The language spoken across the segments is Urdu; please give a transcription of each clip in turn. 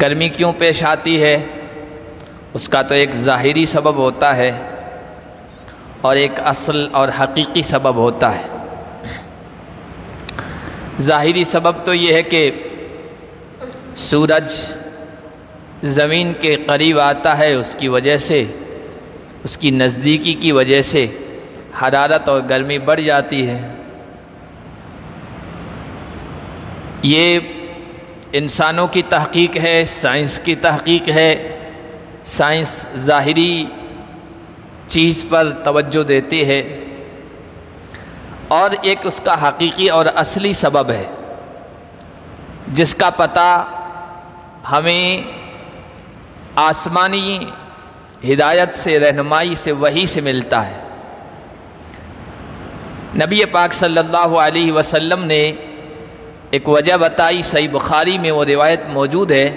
گرمی کیوں پیش آتی ہے؟ اس کا تو ایک ظاہری سبب ہوتا ہے اور ایک اصل اور حقیقی سبب ہوتا ہے۔ ظاہری سبب تو یہ ہے کہ سورج زمین کے قریب آتا ہے، اس کی وجہ سے، اس کی نزدیکی کی وجہ سے حرارت اور گرمی بڑھ جاتی ہے۔ یہ انسانوں کی تحقیق ہے، سائنس کی تحقیق ہے۔ سائنس ظاہری چیز پر توجہ دیتی ہے، اور ایک اس کا حقیقی اور اصلی سبب ہے جس کا پتہ ہمیں آسمانی ہدایت سے، رہنمائی سے، وحی سے ملتا ہے۔ نبی پاک صلی اللہ علیہ وسلم نے ایک وجہ بتائی، صحیح بخاری میں وہ روایت موجود ہے۔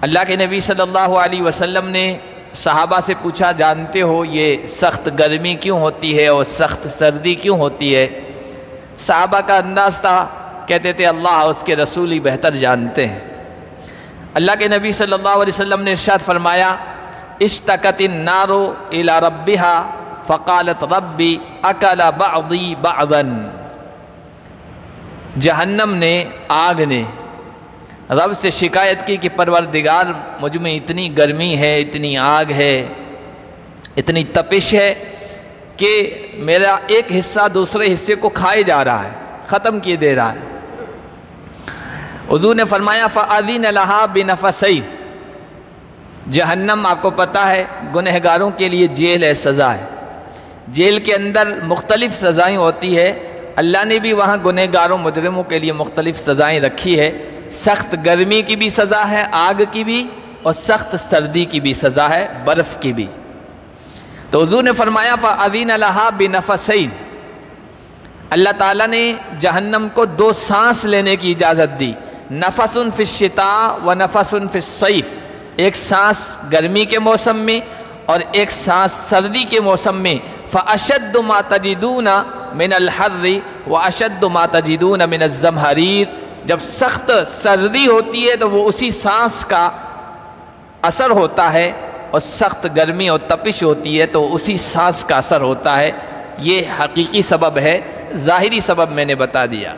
اللہ کے نبی صلی اللہ علیہ وسلم نے صحابہ سے پوچھا، جانتے ہو یہ سخت گرمی کیوں ہوتی ہے اور سخت سردی کیوں ہوتی ہے؟ صحابہ کا انداز تھا، کہتے تھے اللہ اس کے رسول ہی بہتر جانتے ہیں۔ اللہ کے نبی صلی اللہ علیہ وسلم نے ارشاد فرمایا، اشتکت النار الی ربہا فقالت ربی اکل بعضی بعضا۔ جہنم نے، آگ نے رب سے شکایت کی کہ پروردگار مجھ میں اتنی گرمی ہے، اتنی آگ ہے، اتنی تپش ہے کہ میرا ایک حصہ دوسرے حصے کو کھائے جا رہا ہے، ختم کیے دے رہا ہے۔ حضور نے فرمایا فَأَذِنَ لَهَا بِنَفَسَيْنِ۔ جہنم آپ کو پتہ ہے گنہگاروں کے لیے جیل ہے، سزا ہے۔ جیل کے اندر مختلف سزائیں ہوتی ہے، اللہ نے بھی وہاں گنہگاروں مجرموں کے لیے مختلف سزائیں رکھی ہے۔ سخت گرمی کی بھی سزا ہے، آگ کی بھی، اور سخت سردی کی بھی سزا ہے، برف کی بھی۔ تو حضور نے فرمایا فَأَذِنَ لَهَا بِنَفَسَيْنِ۔ اللہ تعالیٰ نے جہنم کو دو سانس لینے کی اجازت دی، نفس فی الشتاء و نفس فی الصیف۔ ایک سانس گرمی کے موسم میں اور ایک سانس سردی کے موسم میں۔ فَأَشَدُّ مَا تَجِدُونَ مِنَ الْحَرِّ وَأَشَدُّ مَا تَجِدُونَ مِنَ الزَّمْهَرِيرِ۔ جب سخت سردی ہوتی ہے تو وہ اسی سانس کا اثر ہوتا ہے، اور سخت گرمی اور تپش ہوتی ہے تو اسی سانس کا اثر ہوتا ہے۔ یہ حقیقی سبب ہے، ظاہری سبب میں نے بتا دیا۔